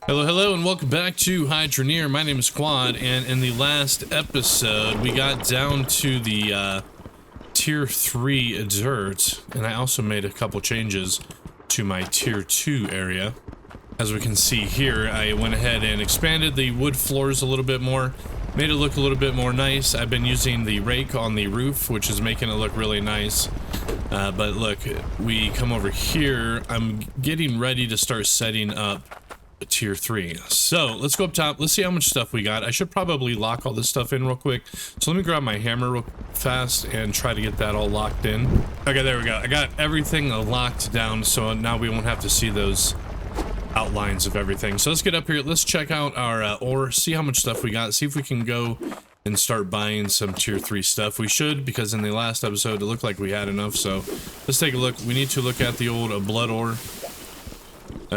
Hello, and welcome back to Hydroneer. My name is Quad, and in the last episode, we got down to the Tier 3 dirt, and I also made a couple changes to my Tier 2 area. As we can see here, I went ahead and expanded the wood floors a little bit more, made it look a little bit more nice. I've been using the rake on the roof, which is making it look really nice. But look, we come over here, I'm getting ready to start setting up Tier 3. So let's go up top. Let's see how much stuff we got. I should probably lock all this stuff in real quick. So let me grab my hammer real fast and try to get that all locked in. Okay, there we go. I got everything locked down, so now we won't have to see those outlines of everything. So let's get up here. Let's check out our ore, see how much stuff we got, see if we can go and start buying some Tier 3 stuff. We should, because in the last episode it looked like we had enough. So let's take a look. We need to look at the old blood ore.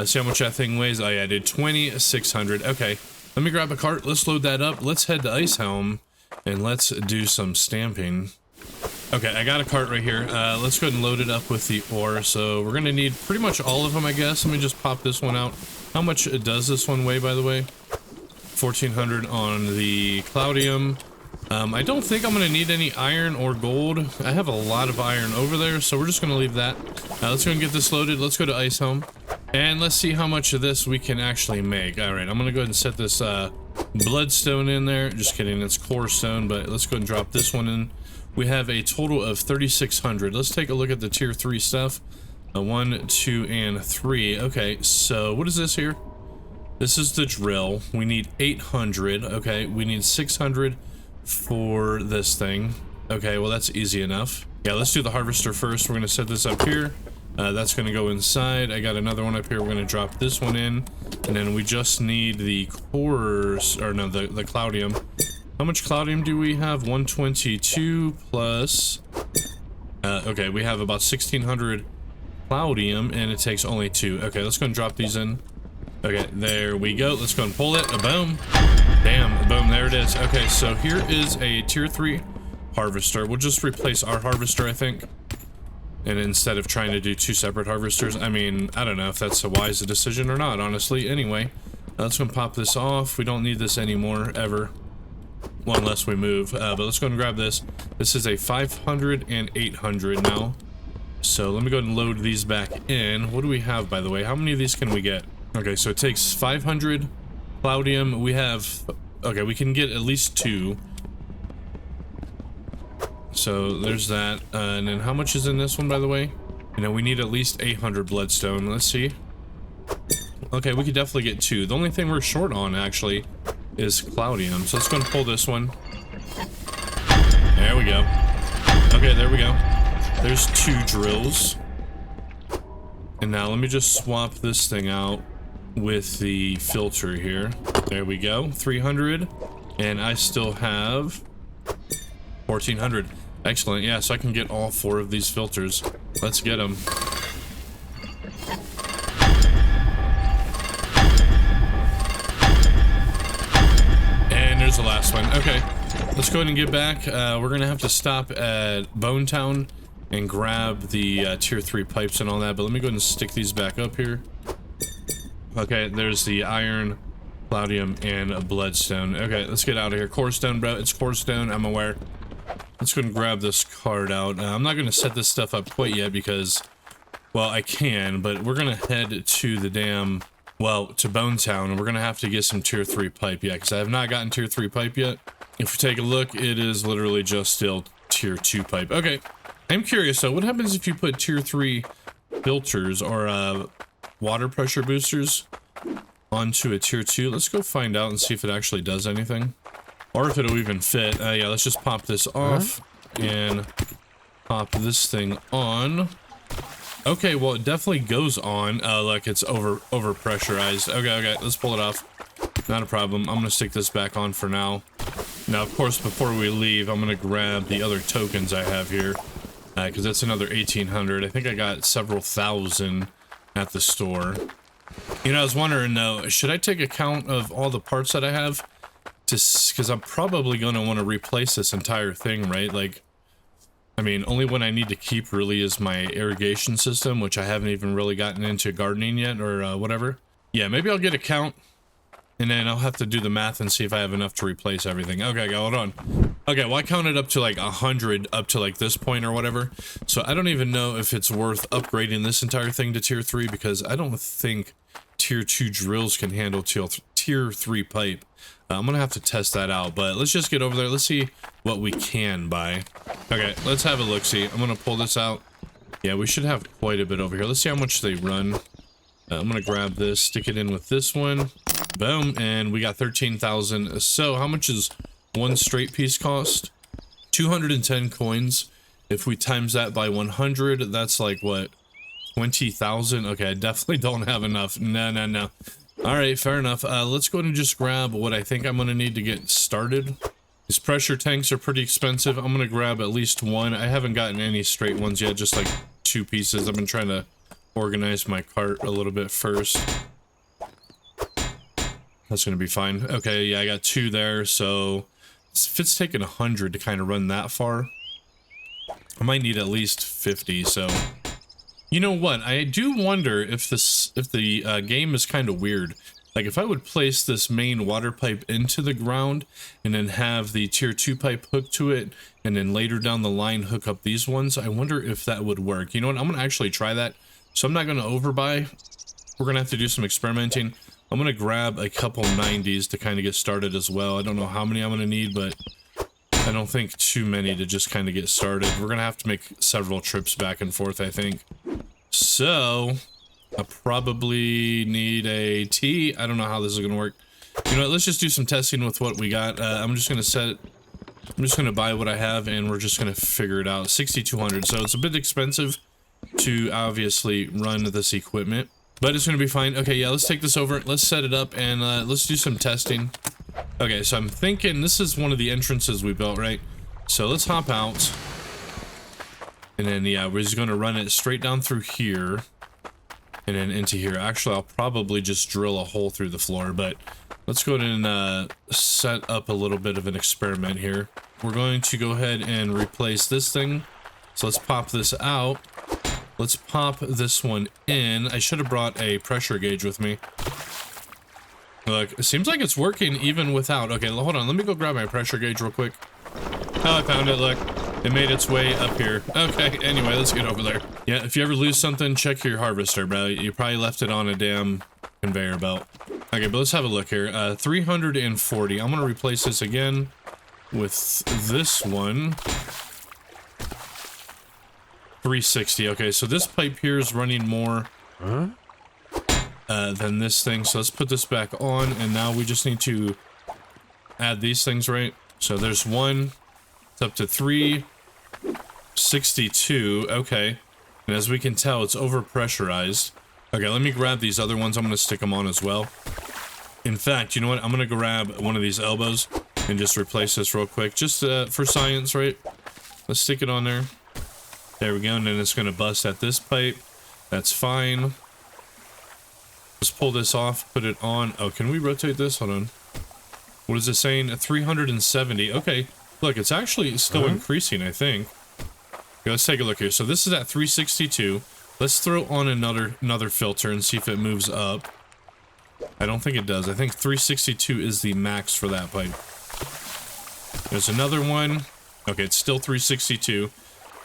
See how much that thing weighs. Oh yeah, I did 2,600. Okay, let me grab a cart. Let's load that up. Let's head to Icehelm and let's do some stamping. Okay, I got a cart right here. Let's go ahead and load it up with the ore. So we're gonna need pretty much all of them, I guess. Let me just pop this one out. How much does this one weigh, by the way? 1,400 on the Cloudium. I don't think I'm gonna need any iron or gold. I have a lot of iron over there, so we're just gonna leave that. Let's go and get this loaded. Let's go to Icehelm. And let's see how much of this we can actually make. Alright, I'm gonna go ahead and set this bloodstone in there. Just kidding, it's core stone, but let's go ahead and drop this one in. We have a total of 3,600. Let's take a look at the Tier 3 stuff. 1, 2, and 3. Okay, so what is this here? This is the drill. We need 800. Okay, we need 600 for this thing. Okay, well that's easy enough. Yeah, let's do the harvester first. We're gonna set this up here. That's gonna go inside. I got another one up here. We're gonna drop this one in, and then we just need the cores, or no, the Cloudium. How much Cloudium do we have? 122 plus. Okay, we have about 1,600 Cloudium, and it takes only 2. Okay, let's go and drop these in. Okay, there we go. Let's go and pull it. A boom. Damn, boom, there it is. Okay, so here is a Tier 3 harvester. We'll just replace our harvester, I think. And instead of trying to do 2 separate harvesters, I mean, I don't know if that's a wise decision or not, honestly. Anyway, let's go and pop this off. We don't need this anymore, ever. Well, unless we move. But let's go and grab this. This is a 500 and 800 now. So let me go ahead and load these back in. What do we have, by the way? How many of these can we get? Okay, so it takes 500 Cloudium. We have... Okay, we can get at least 2. So there's that. And then how much is in this one, by the way? You know, we need at least 800 bloodstone. Let's see. Okay, we could definitely get 2. The only thing we're short on, actually, is Cloudium. So let's go and pull this one. There we go. Okay, there we go. There's 2 drills. And now let me just swap this thing out with the filter here. There we go. 300. And I still have 1,400. Excellent. Yeah, so I can get all 4 of these filters. Let's get them. And there's the last one. Okay, let's go ahead and get back. We're gonna have to stop at Bone Town and grab the Tier 3 pipes and all that, but let me go ahead and stick these back up here. Okay, there's the iron, Cloudium, and a bloodstone. Okay, let's get out of here. Core stone, bro. It's core stone, I'm aware. Let's go and grab this card out. I'm not going to set this stuff up quite yet because, well, I can, but we're going to head to the damn, well, to Bone Town, and we're going to have to get some Tier 3 pipe yet, because I have not gotten Tier 3 pipe yet. If we take a look, it is literally just still Tier 2 pipe. Okay, I'm curious, though, what happens if you put Tier 3 filters or water pressure boosters onto a Tier 2? Let's go find out and see if it actually does anything. Or if it'll even fit. Yeah, let's just pop this off and pop this thing on. Okay, well, it definitely goes on. Look, it's over pressurized. Okay, let's pull it off. Not a problem. I'm gonna stick this back on for now. Now, of course, before we leave, I'm gonna grab the other tokens I have here, because that's another 1,800. I think I got several thousand at the store. You know, I was wondering though, should I take account of all the parts that I have? Because I'm probably going to want to replace this entire thing, right? Like, I mean, only one I need to keep really is my irrigation system, which I haven't even really gotten into gardening yet, or whatever. Yeah, maybe I'll get a count And then I'll have to do the math and see if I have enough to replace everything. Okay, hold on. Okay, well, I counted up to like 100 up to like this point or whatever. So I don't even know if it's worth upgrading this entire thing to tier 3 because I don't think tier 2 drills can handle tier 3 pipe. I'm gonna have to test that out, but let's just get over there. Let's see what we can buy. Okay, let's have a look-see. I'm gonna pull this out. Yeah, we should have quite a bit over here. Let's see how much they run. I'm gonna grab this, stick it in with this one. Boom, and we got 13,000. So how much is one straight piece cost? 210 coins. If we times that by 100, that's like what? 20,000? Okay, I definitely don't have enough. No. All right, fair enough. Let's go ahead and just grab what I think I'm gonna need to get started. These pressure tanks are pretty expensive. I'm gonna grab at least one. I haven't gotten any straight ones yet, just like 2 pieces. I've been trying to organize my cart a little bit first. That's gonna be fine. Okay, yeah, I got 2 there, so if it's taking 100 to kind of run that far, I might need at least 50, so... You know what? I do wonder if the game is kind of weird. Like, if I would place this main water pipe into the ground, and then have the tier 2 pipe hooked to it, and then later down the line hook up these ones, I wonder if that would work. You know what? I'm gonna actually try that. So I'm not gonna overbuy. We're gonna have to do some experimenting. I'm gonna grab a couple 90s to kind of get started as well. I don't know how many I'm gonna need, but I don't think too many to just kind of get started. We're gonna have to make several trips back and forth, I think. So I probably need a T. I don't know how this is gonna work. You know what? Let's just do some testing with what we got. I'm just gonna buy what I have, and we're just gonna figure it out. 6,200. So it's a bit expensive to obviously run this equipment, but it's gonna be fine. Okay, yeah, let's take this over, let's set it up, and let's do some testing. Okay, so I'm thinking this is one of the entrances we built, right? So let's hop out, and then yeah, we're just gonna run it straight down through here and then into here. Actually, I'll probably just drill a hole through the floor, but let's go ahead and set up a little bit of an experiment here. We're going to go ahead and replace this thing. So let's pop this out. Let's pop this one in. I should have brought a pressure gauge with me. Look, it seems like it's working even without. Okay, hold on. Let me go grab my pressure gauge real quick. Oh, I found it. Look, it made its way up here. Okay, anyway, let's get over there. Yeah, if you ever lose something, check your harvester, bro. You probably left it on a damn conveyor belt. Okay, but let's have a look here. 340. I'm going to replace this again with this one. 360. Okay, so this pipe here is running more than this thing. So let's put this back on, and now we just need to add these things, right? So there's one. It's up to 362. Okay, and as we can tell, it's over pressurized. Okay, let me grab these other ones. I'm gonna stick them on as well. In fact, you know what? I'm gonna grab one of these elbows and just replace this real quick, just for science, right? Let's stick it on there. There we go, and then it's gonna bust at this pipe. That's fine. Let's pull this off, put it on. Oh, can we rotate this? Hold on. What is it saying? 370. Okay, look, it's actually still increasing, I think. Okay, let's take a look here. So this is at 362. Let's throw on another filter and see if it moves up. I don't think it does. I think 362 is the max for that pipe. There's another one. Okay, it's still 362.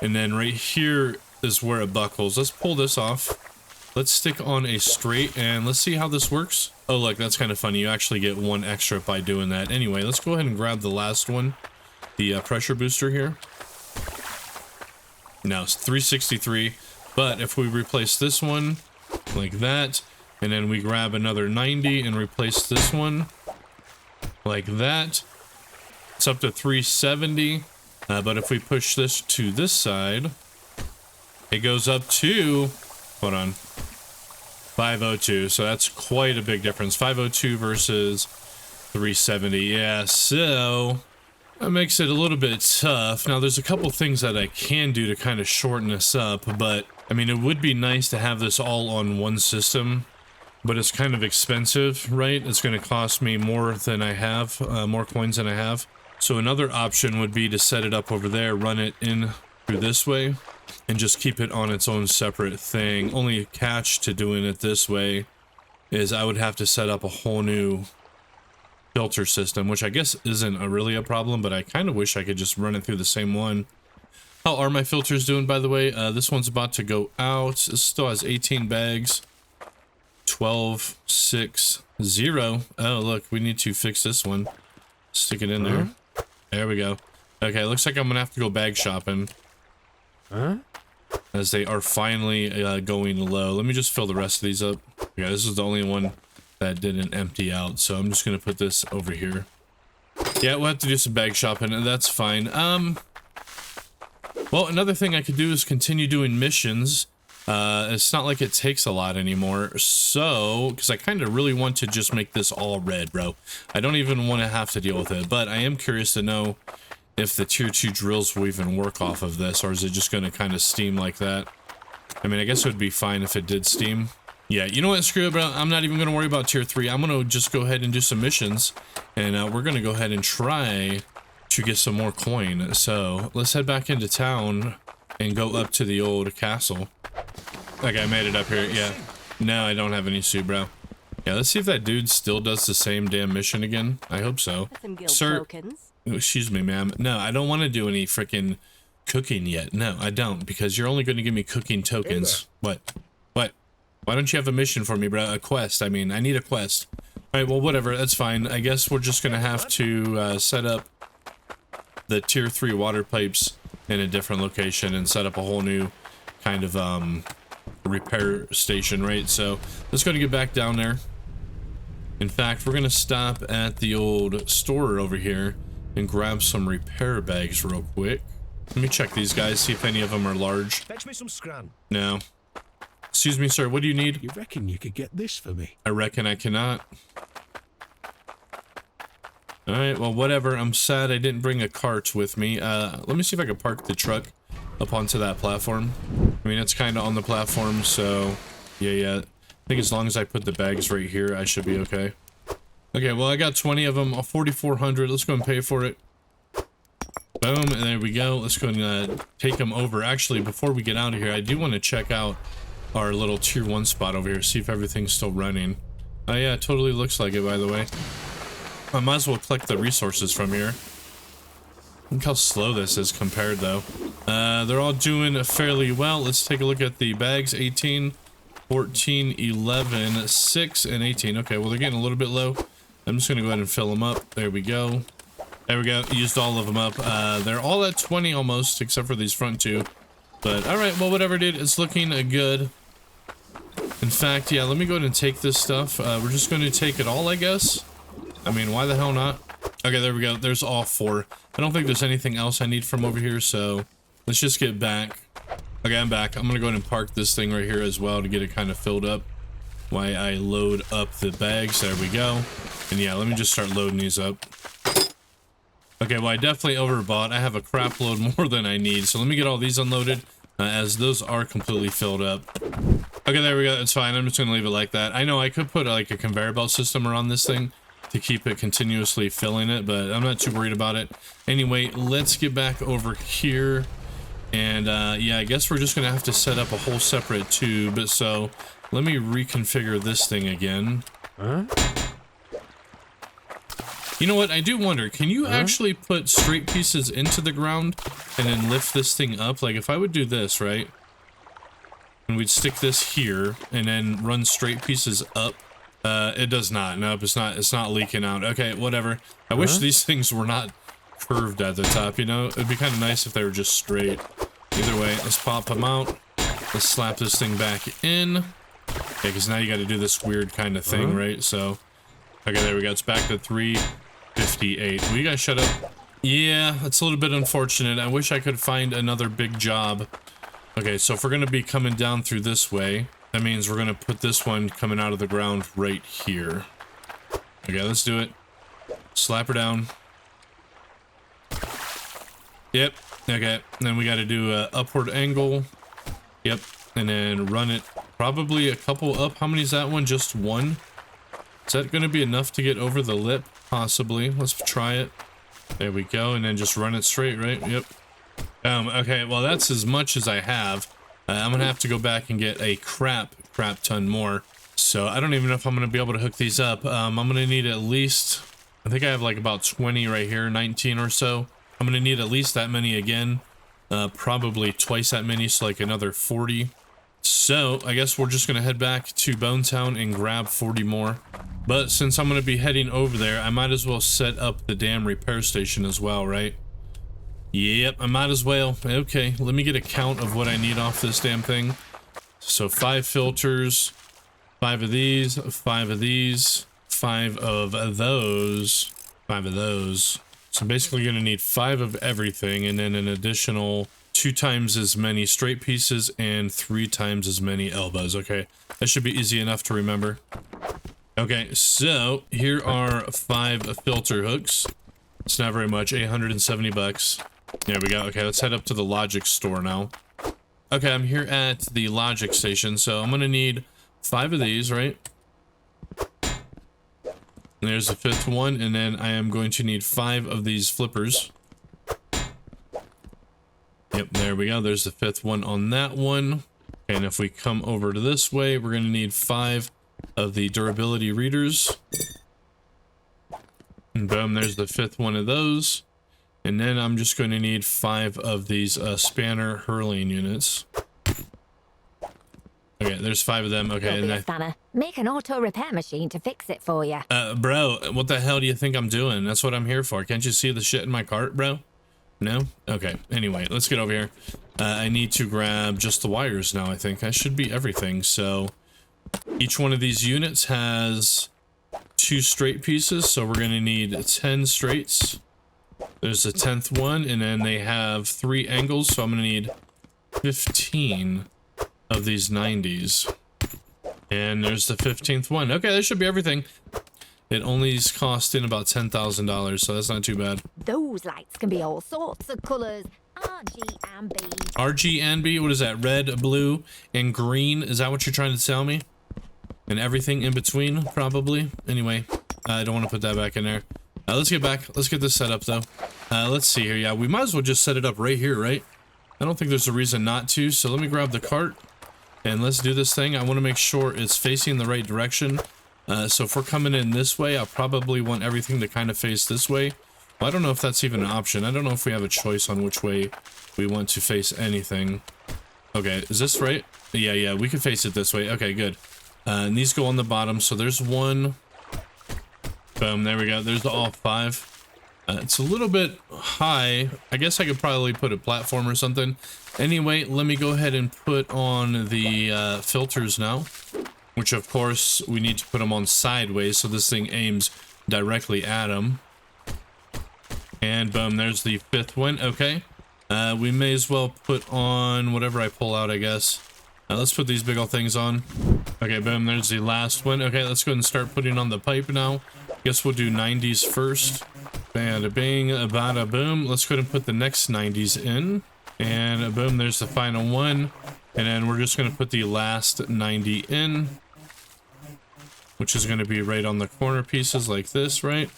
And then right here is where it buckles. Let's pull this off. Let's stick on a straight and let's see how this works. Oh, look, that's kind of funny. You actually get one extra by doing that. Anyway, let's go ahead and grab the last one. The pressure booster here. Now it's 363. But if we replace this one like that, and then we grab another 90 and replace this one like that, it's up to 370. But if we push this to this side, it goes up to, hold on, 502. So that's quite a big difference. 502 versus 370. Yeah, so that makes it a little bit tough. Now, there's a couple things that I can do to kind of shorten this up, but I mean, it would be nice to have this all on one system, but it's kind of expensive, right? It's going to cost me more than I have, more coins than I have. So another option would be to set it up over there, run it in through this way, and just keep it on its own separate thing. Only catch to doing it this way is I would have to set up a whole new filter system, which I guess isn't really a problem, but I kind of wish I could just run it through the same one. How are my filters doing, by the way? This one's about to go out. This still has 18 bags. 12, 6, 0. Oh, look, we need to fix this one. Stick it in there. There we go. Okay, looks like I'm gonna have to go bag shopping. As they are finally going low. Let me just fill the rest of these up. Yeah, this is the only one that didn't empty out, so I'm just gonna put this over here. Yeah, we'll have to do some bag shopping, and that's fine. Well, another thing I could do is continue doing missions. It's not like it takes a lot anymore, so, because I kind of really want to just make this all red, bro. I don't even want to have to deal with it, but I am curious to know if the tier 2 drills will even work off of this, or is it just going to kind of steam like that? I mean, I guess it would be fine if it did steam. Yeah, you know what, screw it, bro. I'm not even going to worry about tier 3. I'm going to just go ahead and do some missions, and we're going to go ahead and try to get some more coin. So let's head back into town and go up to the old castle. Okay, I made it up here. Yeah, no, I don't have any suit, bro. Yeah, let's see if that dude still does the same damn mission again. I hope so. Sir, excuse me, ma'am. No, I don't want to do any freaking cooking yet. No, I don't, because you're only going to give me cooking tokens. What? Why don't you have a mission for me, bro? A quest. I mean, I need a quest. All right, well, whatever. That's fine. I guess we're just going to have to set up the tier 3 water pipes in a different location and set up a whole new kind of repair station, right? So let's go to get back down there. In fact, we're going to stop at the old store over here and grab some repair bags real quick. Let me check these guys, see if any of them are large. Fetch me some scran. No. Excuse me, sir, what do you need? You reckon you could get this for me? I reckon I cannot. Alright, well, whatever. I'm sad I didn't bring a cart with me. Let me see if I can park the truck up onto that platform. I mean, it's kind of on the platform, so yeah. I think as long as I put the bags right here, I should be okay. Okay, well, I got 20 of them, 4,400. Let's go and pay for it. Boom, and there we go. Let's go and take them over. Actually, before we get out of here, I do want to check out our little tier 1 spot over here, see if everything's still running. Oh yeah, it totally looks like it, by the way. I might as well collect the resources from here. Look how slow this is compared, though. They're all doing fairly well. Let's take a look at the bags. 18, 14, 11, 6, and 18. Okay, well, they're getting a little bit low. I'm just gonna go ahead and fill them up. There we go. There we go. Used all of them up. They're all at 20 almost, except for these front two. But, alright, well, whatever, dude. It's looking good. In fact, yeah, let me go ahead and take this stuff. We're just going to take it all, I guess. I mean, why the hell not? Okay, there we go. There's all 4. I don't think there's anything else I need from over here, so let's just get back. Okay, I'm back. I'm going to go ahead and park this thing right here as well to get it kind of filled up while I load up the bags. There we go. And yeah, let me just start loading these up. Okay, well, I definitely overbought. I have a crap load more than I need, so let me get all these unloaded, as those are completely filled up. Okay, there we go. That's fine. I'm just gonna leave it like that. I know I could put like a conveyor belt system around this thing to keep it continuously filling it, but I'm not too worried about it. Anyway, let's get back over here. And yeah, I guess we're just gonna have to set up a whole separate tube. So let me reconfigure this thing again. You know what? I do wonder, can you actually put straight pieces into the ground and then lift this thing up? Like if I would do this, right? And we'd stick this here and then run straight pieces up. It does not. Nope, it's not leaking out. Okay, whatever. I wish these things were not curved at the top, you know? It'd be kind of nice if they were just straight. Either way, let's pop them out. Let's slap this thing back in. Okay, because now you got to do this weird kind of thing, right? So, okay, there we go. It's back to 358. Will you guys shut up? Yeah, it's a little bit unfortunate. I wish I could find another big job. Okay, so if we're going to be coming down through this way, that means we're going to put this one coming out of the ground right here. Okay, let's do it. Slap her down. Yep. Okay, and then we got to do a upward angle. Yep, and then run it probably a couple up. How many is that one? Just one? Is that going to be enough to get over the lip? Possibly. Let's try it. There we go, and then just run it straight, right? Yep. Okay, well, that's as much as I have. I'm gonna have to go back and get a crap ton more. So I don't even know if I'm gonna be able to hook these up. I'm gonna need at least I think I have like about 20 right here, 19 or so. I'm gonna need at least that many again. Probably twice that many, so like another 40. So I guess we're just gonna head back to Bone Town and grab 40 more. But since I'm gonna be heading over there, I might as well set up the damn repair station as well, right? Yep, I might as well. Okay, let me get a count of what I need off this damn thing. So 5 filters, 5 of these, 5 of these, 5 of those, 5 of those. So I'm basically gonna need 5 of everything, and then an additional 2 times as many straight pieces and 3 times as many elbows. Okay, that should be easy enough to remember. Okay, so here are 5 filter hooks. It's not very much, 870 bucks. There we go. Okay, let's head up to the logic store now. Okay, I'm here at the logic station, so I'm gonna need 5 of these, right? There's the 5th one, and then I am going to need 5 of these flippers. Yep, there we go. There's the 5th one on that one. And if we come over to this way, we're going to need 5 of the durability readers. And boom, there's the 5th one of those. And then I'm just going to need 5 of these spanner hurling units. Okay, there's 5 of them. Okay, and Spanner. Make an auto repair machine to fix it for you. Bro, what the hell do you think I'm doing? That's what I'm here for. Can't you see the shit in my cart, bro? No? Okay, anyway, let's get over here. I need to grab just the wires now, I think. I should be everything. So each one of these units has 2 straight pieces, so we're going to need 10 straights. There's the 10th one, and then they have 3 angles, so I'm going to need 15 of these 90s. And there's the 15th one. Okay, that should be everything. It only is costing about $10,000, so that's not too bad. Those lights can be all sorts of colors. RG and B. RG and B? What is that? Red, blue, and green? Is that what you're trying to tell me? And everything in between, probably? Anyway, I don't want to put that back in there. Let's get back. Let's get this set up, though. Let's see here. Yeah, we might as well just set it up right here, right? I don't think there's a reason not to, so let me grab the cart. And let's do this thing. I want to make sure it's facing the right direction. So if we're coming in this way, I'll probably want everything to kind of face this way. Well, I don't know if that's even an option. I don't know if we have a choice on which way we want to face anything. Okay, is this right? Yeah, we can face it this way. Okay, good. And these go on the bottom. So there's 1. Boom, there we go. There's all 5. It's a little bit high. I guess I could probably put a platform or something. Anyway, let me go ahead and put on the filters now. Which, of course, we need to put them on sideways so this thing aims directly at them. And boom, there's the 5th one. Okay. We may as well put on whatever I pull out, I guess. Let's put these big old things on. Okay, boom, there's the last one. Okay, let's go ahead and start putting on the pipe now. Guess we'll do 90s first. Bada bing, bada boom. Let's go ahead and put the next 90s in. And boom, there's the final one. And then we're just going to put the last 90 in. Which is going to be right on the corner pieces like this, right?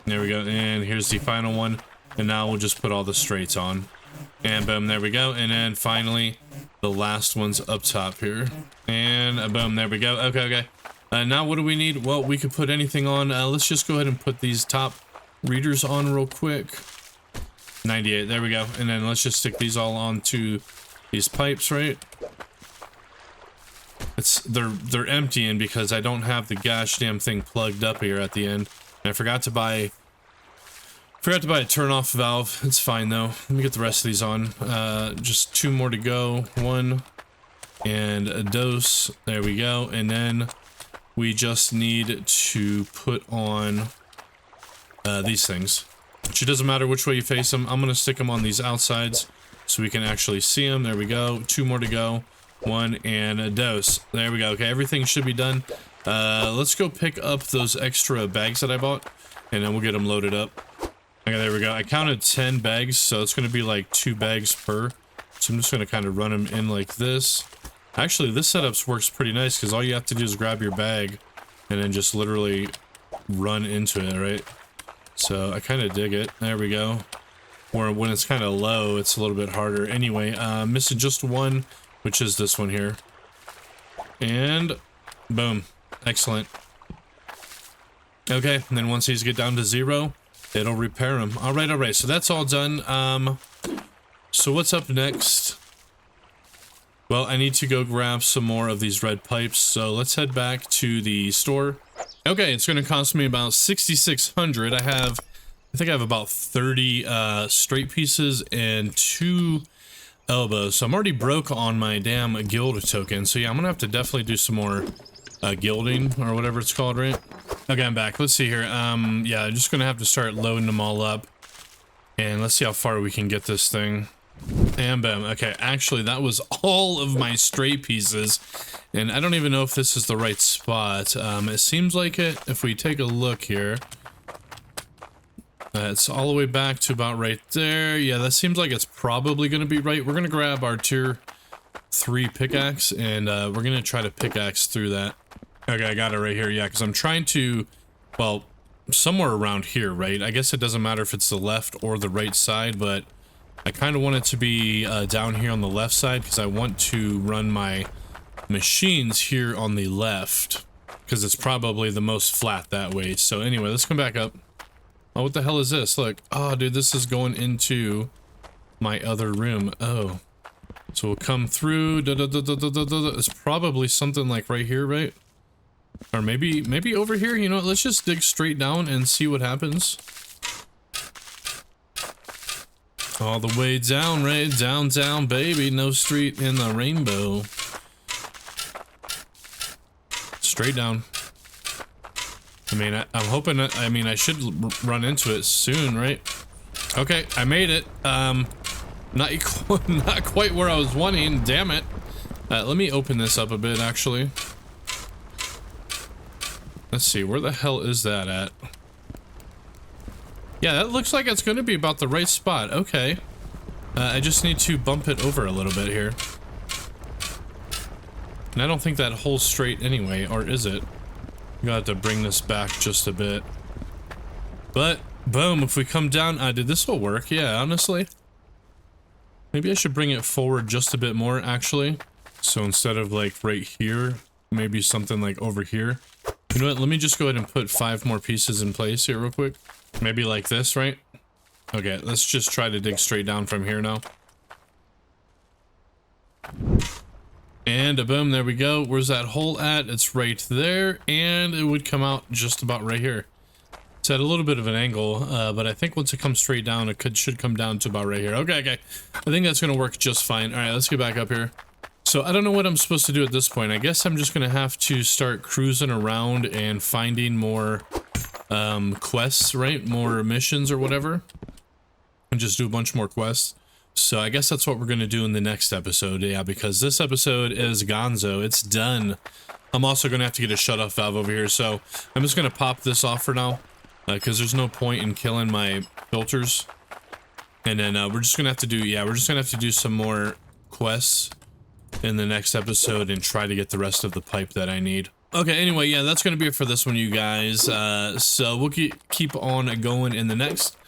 There we go. And here's the final one. And now we'll just put all the straights on. And boom, there we go. And then finally, the last one's up top here. And boom, there we go. Okay. Now what do we need? Well, we could put anything on. Let's just go ahead and put these top readers on real quick. 98, there we go. And then let's just stick these all onto these pipes, right? They're emptying because I don't have the gosh damn thing plugged up here at the end. And I forgot to buy a turn-off valve. It's fine though. Let me get the rest of these on. Just 2 more to go. 1 and a dose. There we go. And then we just need to put on these things. Which it doesn't matter which way you face them. I'm gonna stick them on these outsides so we can actually see them. There we go. 2 more to go. 1 and a dose. There we go. Okay, everything should be done. Let's go pick up those extra bags that I bought, and then we'll get them loaded up. Okay, there we go. I counted 10 bags, so it's going to be like 2 bags per. So I'm just going to kind of run them in like this. Actually, this setup works pretty nice because all you have to do is grab your bag and then just literally run into it, right? So I kind of dig it. There we go. Or when it's kind of low, it's a little bit harder. Anyway, missing just 1, which is this one here. And boom. Excellent. Okay, and then once these get down to 0, it'll repair them. All right, so that's all done. So what's up next? Well, I need to go grab some more of these red pipes, so let's head back to the store. Okay, it's gonna cost me about 6,600. I think I have about 30 straight pieces and 2 elbows, so I'm already broke on my damn guild token. So yeah, I'm gonna have to definitely do some more gilding or whatever it's called, right? Okay, I'm back. Let's see here. Yeah, I'm just gonna have to start loading them all up, and let's see how far we can get this thing. And boom. Okay, actually that was all of my straight pieces, and I don't even know if this is the right spot. It seems like it. If we take a look here, it's all the way back to about right there. Yeah, that seems like it's probably going to be right. We're going to grab our tier 3 pickaxe, and we're going to try to pickaxe through that. Okay, I got it right here. Yeah, because I'm trying to, well, somewhere around here, right? I guess it doesn't matter if it's the left or the right side, but I kind of want it to be down here on the left side, because I want to run my machines here on the left, because it's probably the most flat that way. So anyway, let's come back up. Oh, what the hell is this? Look. Oh, dude, this is going into my other room. Oh. So we'll come through. It's probably something like right here, right? Or maybe over here. You know what? Let's just dig straight down and see what happens. All the way down, right? Down, baby. No street in the rainbow. Straight down. I mean, I'm hoping, I should run into it soon, right? Okay, I made it. Not quite where I was wanting, damn it. Let me open this up a bit, actually. Let's see, where the hell is that at? Yeah, that looks like it's going to be about the right spot. Okay. I just need to bump it over a little bit here. And I don't think that holds straight anyway, or is it? I'm gonna have to bring this back just a bit. But, boom, if we come down... dude, this will work, yeah, honestly. Maybe I should bring it forward just a bit more, actually. So instead of, like, right here, maybe something like over here. You know what, let me just go ahead and put 5 more pieces in place here real quick. Maybe like this, right? Okay, let's just try to dig straight down from here now. And a boom, there we go. Where's that hole at? It's right there, and it would come out just about right here. It's at a little bit of an angle, but I think once it comes straight down, it should come down to about right here. Okay. I think that's gonna work just fine. All right, let's get back up here. So I don't know what I'm supposed to do at this point. I guess I'm just gonna have to start cruising around and finding more quests, right? More missions or whatever. And just do a bunch more quests. So I guess that's what we're going to do in the next episode, yeah, because this episode is gonzo. It's done. I'm also going to have to get a shut-off valve over here, so I'm just going to pop this off for now, because there's no point in killing my filters. And then we're just going to have to do, yeah, we're just going to have to do some more quests in the next episode and try to get the rest of the pipe that I need. Okay, anyway, yeah, that's going to be it for this one, you guys. So we'll keep on going in the next.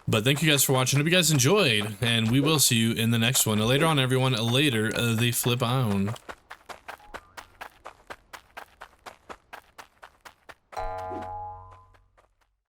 But thank you guys for watching. Hope you guys enjoyed, and we will see you in the next one. Later on, everyone. Later, they flip on.